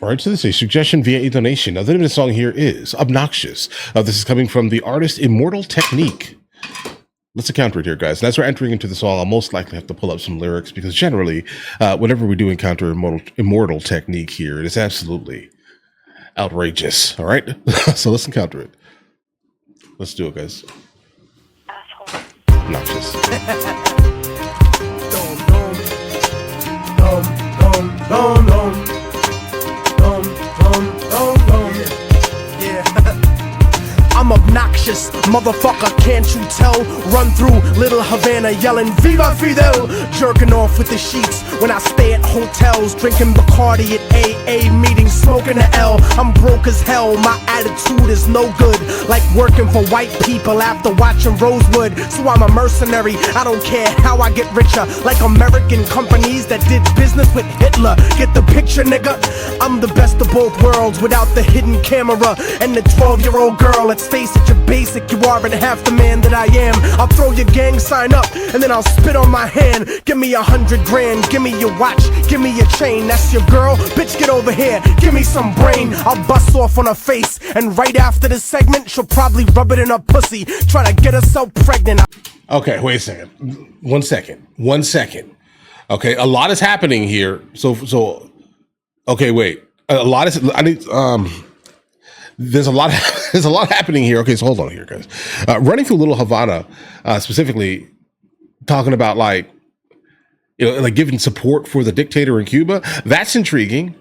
All right, so this is a suggestion via a donation. Now, the name of the song here is Obnoxious. This is coming from the artist Immortal Technique. Let's encounter it here, guys. And as we're entering into the song, I'll most likely have to pull up some lyrics because generally, whenever we do encounter Immortal Technique here, it is absolutely outrageous. All right, so let's encounter it. Let's do it, guys. Obnoxious. I'm obnoxious, motherfucker, can't you tell? Run through Little Havana yelling Viva Fidel, jerking off with the sheets when I stay at hotels, drinking Bacardi at AA meetings, smoking a L. I'm broke as hell, my attitude is no good, like working for white people after watching Rosewood. So I'm a mercenary, I don't care how I get richer, like American companies that did business with Hitler. Get the picture, nigga? I'm the best of both worlds without the hidden camera and the 12-year-old girl. Let's face it, you're basic, you aren't half the man that I am. I'll throw your gang sign up and then I'll spit on my hand. Give me 100 grand, give me your watch, give me your chain. That's your girl? Bitch, get over here, give me some brain. I'll bust off on her face, and right after this segment she'll probably rub it in her pussy, try to get herself pregnant. Okay, wait a second. One second. Okay, a lot is happening here. So okay, wait. A lot is there's a lot happening here. Okay, so hold on here, guys. Running through Little Havana, specifically talking about like giving support for the dictator in Cuba. That's intriguing,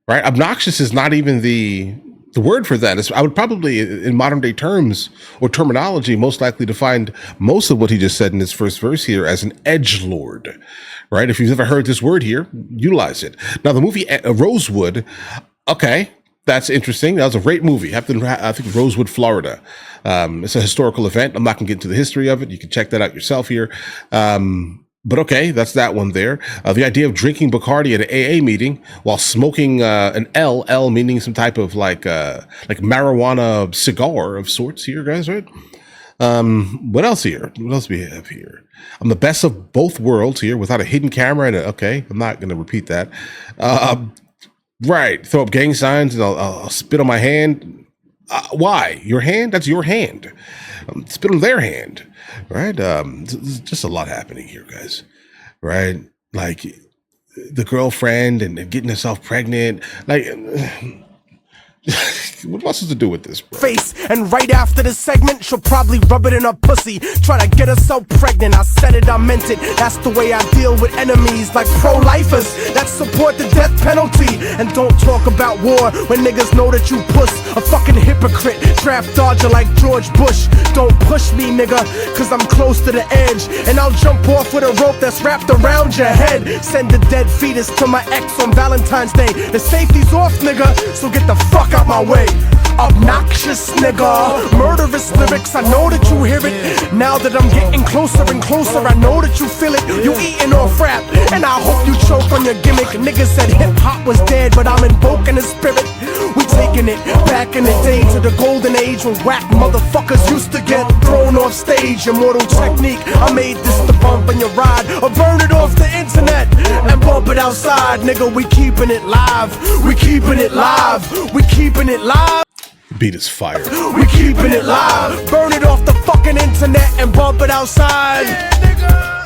right? Obnoxious is not even the word for that. I would probably, in modern day terms or terminology, most likely define most of what he just said in his first verse here as an edgelord, right? If you've ever heard this word here, utilize it. Now, the movie Rosewood, okay, that's interesting. That was a great movie. I think Rosewood, Florida. It's a historical event. I'm not going to get into the history of it. You can check that out yourself here. But okay, that's that one there. The idea of drinking Bacardi at an AA meeting while smoking an L meaning some type of like marijuana cigar of sorts here, guys, right? What else here? What else do we have here? I'm the best of both worlds here without a hidden camera. Okay, I'm not going to repeat that. Right, throw up gang signs and I'll spit on my hand. Why? Your hand? That's your hand. Spit on their hand. Right? There's just a lot happening here, guys. Right? Like the girlfriend and getting herself pregnant. Like, what am I supposed to do with this, bro? Face, and right after this segment she'll probably rub it in her pussy, try to get herself pregnant. I said it, I meant it. That's the way I deal with enemies, like pro-lifers that support the death penalty and don't talk about war when niggas know that you puss. A fucking hypocrite, draft dodger like George Bush. Don't push me, nigga, cause I'm close to the edge, and I'll jump off with a rope that's wrapped around your head. Send a dead fetus to my ex on Valentine's Day. The safety's off, nigga, so get the fuck out my way. Obnoxious, nigga, murderous lyrics, I know that you hear it. Now that I'm getting closer and closer, I know that you feel it. You eating off rap, and I hope you choke on your gimmick. Niggas said hip-hop was dead, but I'm invoking the spirit. We taking it back in the day to the golden age when whack motherfuckers used to get thrown off stage. Immortal Technique, I made this to bump in your ride or burn it off the internet and bump it outside. Nigga, we keeping it live, we keeping it live, we keeping it live. Beat is fire. We keeping it live, burn it off the fucking internet and bump it outside. Yeah, nigga.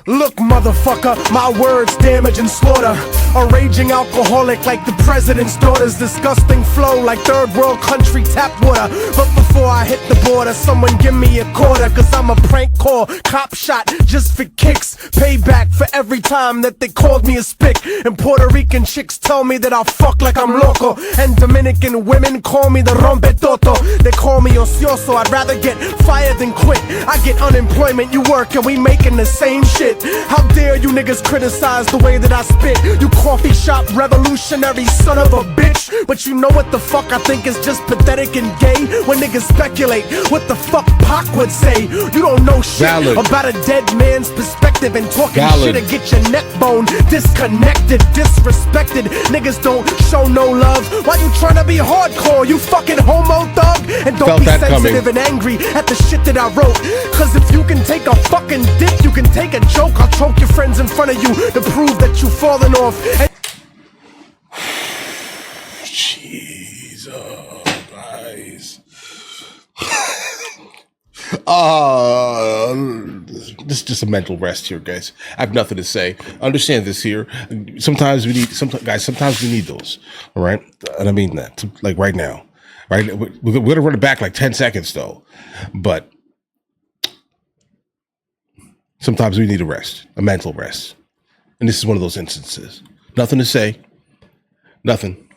Look, motherfucker, my words damage and slaughter. A raging alcoholic like the president's daughter's disgusting flow like third world country tap water. But before I hit the border, someone give me a quarter, cause I'm a prank call, cop shot just for kicks. Payback for every time that they called me a spick. And Puerto Rican chicks tell me that I'll fuck like I'm loco, and Dominican women call me the rompetoto. They call me ocioso, I'd rather get fired than quit. I get unemployment, you work, and we making the same shit. How dare you niggas criticize the way that I spit? You coffee shop revolutionary son of a bitch. But you know what the fuck I think is just pathetic and gay? When niggas speculate what the fuck Pac would say. You don't know shit about a dead man's perspective, and talking shit to get your neck bone disconnected, disrespected. Niggas don't show no love. Why you tryna be hardcore, you fucking homo thug? And don't be sensitive and angry at the shit that I wrote, cause if you can take a fucking dick, you can take a joke. I'll choke your friends in front of you to prove that you fallen off. This is just a mental rest here, guys. I have nothing to say. Understand this here. Sometimes we need those. All right, and I mean that, like right now. Right, we're gonna run it back like 10 seconds though, but sometimes we need a rest, a mental rest, and this is one of those instances. Nothing to say, nothing.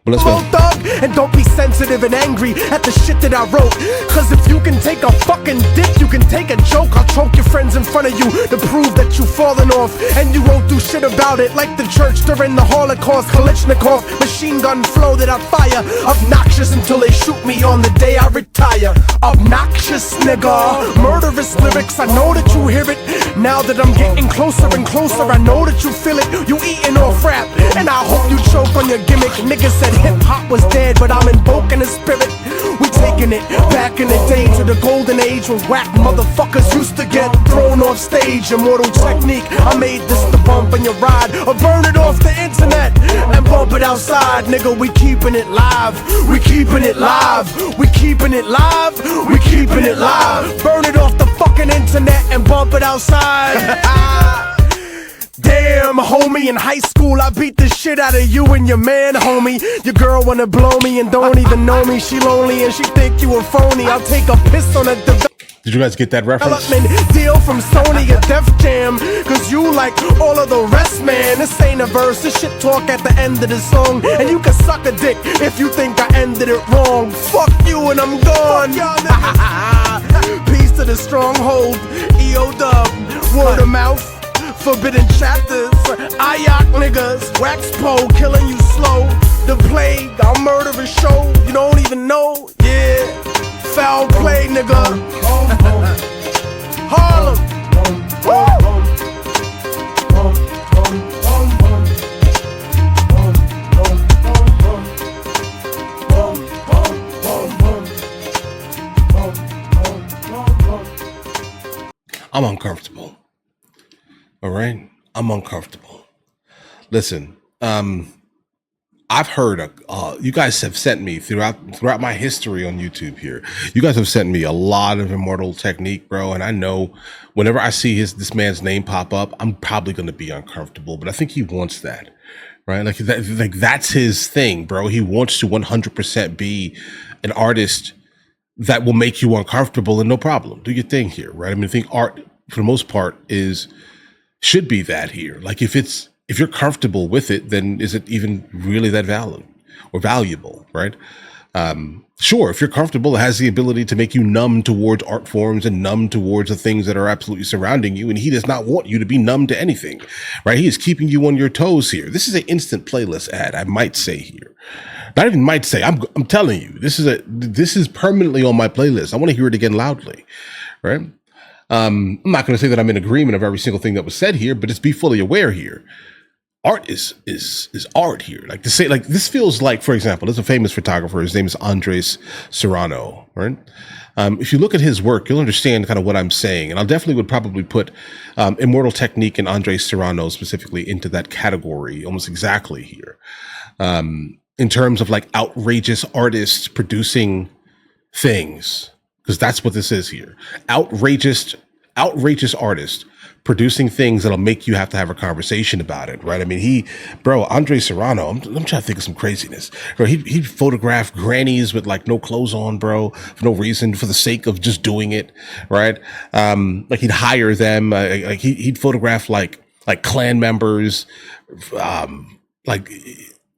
But let's go. Thug, and don't be sensitive and angry at the shit that I wrote. Cause if you can take a fucking dick, you can take a joke. I'll choke your friends in front of you to prove that you've fallen off. And you won't do shit about it, like the church during the Holocaust. Kalashnikov, machine gun flow that I fire. Obnoxious until they shoot me on the day I retire. Obnoxious nigga, murderous lyrics, I know that you hear it. Now that I'm getting closer and closer, I know that you feel it. You eating off rap, and I hope you choke on your gimmick. Niggas said hip-hop was dead, but I'm invoking the spirit. We taking it back in the day to the golden age when whack motherfuckers used to get thrown off stage. Immortal Technique, I made this to bump in your ride or burn it off the internet and bump it outside. Nigga, we keeping it live. We keeping it live. We keeping it live. We keeping it live. Burn it off the fucking internet and bump it outside. Damn, homie, in high school I beat the shit out of you and your man, homie. Your girl wanna blow me and don't even know me. She lonely and she think you a phony. I'll take a piss on a Did you guys get that reference? deal from Sony, a Def Jam. Cause you like all of the rest, man. This ain't a verse, this shit talk at the end of the song. And you can suck a dick if you think I ended it wrong. Fuck you and I'm gone. Peace to the stronghold, EO Dub, word of mouth. Forbidden chapters, IOC niggas, wax pole, killing you slow. The plague, I'll murder a show, you don't even know, yeah. Foul play, nigga. Harlem. I'm uncomfortable. All right, I'm uncomfortable. Listen, I've heard you guys have sent me throughout my history on YouTube here. You guys have sent me a lot of Immortal Technique, bro, and I know whenever I see this man's name pop up, I'm probably going to be uncomfortable. But I think he wants that, right? Like that's his thing, bro. He wants to 100% be an artist that will make you uncomfortable, and no problem. Do your thing here, right? I mean, I think art, for the most part, should be that here. Like if you're comfortable with it, then is it even really that valid or valuable, right? Sure, if you're comfortable, it has the ability to make you numb towards art forms and numb towards the things that are absolutely surrounding you. And he does not want you to be numb to anything, right? He is keeping you on your toes here. This is an instant playlist ad, I might say here. Not even might say, I'm telling you, this is permanently on my playlist. I want to hear it again loudly, right? I'm not going to say that I'm in agreement of every single thing that was said here, but just be fully aware here. Art is art here. Like to say, like this feels like, for example, there's a famous photographer. His name is Andres Serrano, right? If you look at his work, you'll understand kind of what I'm saying. And I definitely would probably put Immortal Technique and Andres Serrano specifically into that category almost exactly here. In terms of like outrageous artists producing things. Because that's what this is here. Outrageous artist producing things that'll make you have to have a conversation about it, right? I mean, Andre Serrano, I'm trying to think of some craziness. Bro, he'd photograph grannies with like no clothes on, bro, for no reason, for the sake of just doing it, right? Like he'd hire them, like he'd photograph like clan members, like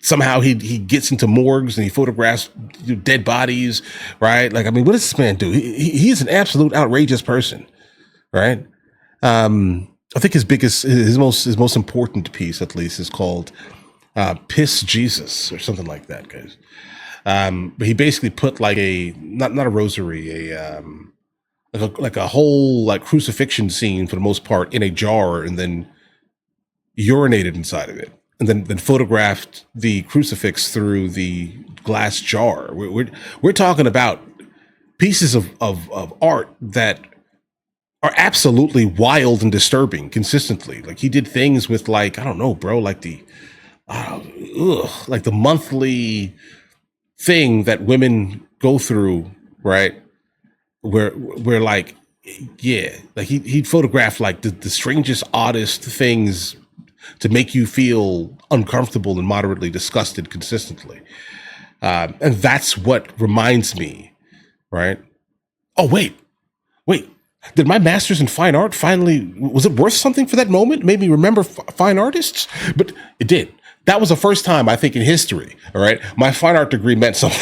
somehow he gets into morgues and he photographs dead bodies, right? Like, I mean, what does this man do? He's an absolute outrageous person, right? I think his most important piece, at least, is called "Piss Jesus" or something like that, guys. But he basically put like not a rosary, like a whole like crucifixion scene for the most part in a jar, and then urinated inside of it. And then photographed the crucifix through the glass jar. We're talking about pieces of art that are absolutely wild and disturbing consistently. Like he did things with like, I don't know, bro, like the monthly thing that women go through, right? where like, yeah, like he'd photograph like the strangest, oddest things to make you feel uncomfortable and moderately disgusted consistently. And that's what reminds me, right? Oh, wait. Did my master's in fine art finally, was it worth something for that moment? It made me remember fine artists? But it did. That was the first time, I think, in history, all right? My fine art degree meant something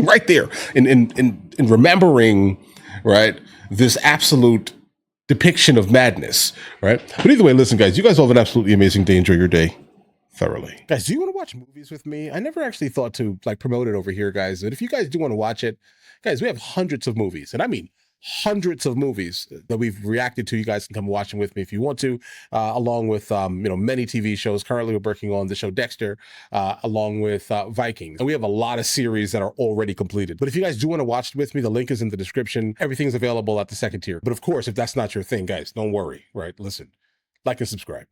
right there in remembering, right, this absolute depiction of madness, right? But either way, listen, guys, you guys all have an absolutely amazing day. Enjoy your day thoroughly. Guys, do you want to watch movies with me? I never actually thought to like promote it over here, guys. But if you guys do want to watch it, guys, we have hundreds of movies, and I mean hundreds of movies that we've reacted to. You guys can come watch them with me if you want to, along with many TV shows. Currently, we're working on the show Dexter, along with Vikings, and we have a lot of series that are already completed. But if you guys do want to watch it with me, the link is in the description. Everything's available at the second tier. But of course, if that's not your thing, guys, don't worry. Right? Listen, like and subscribe.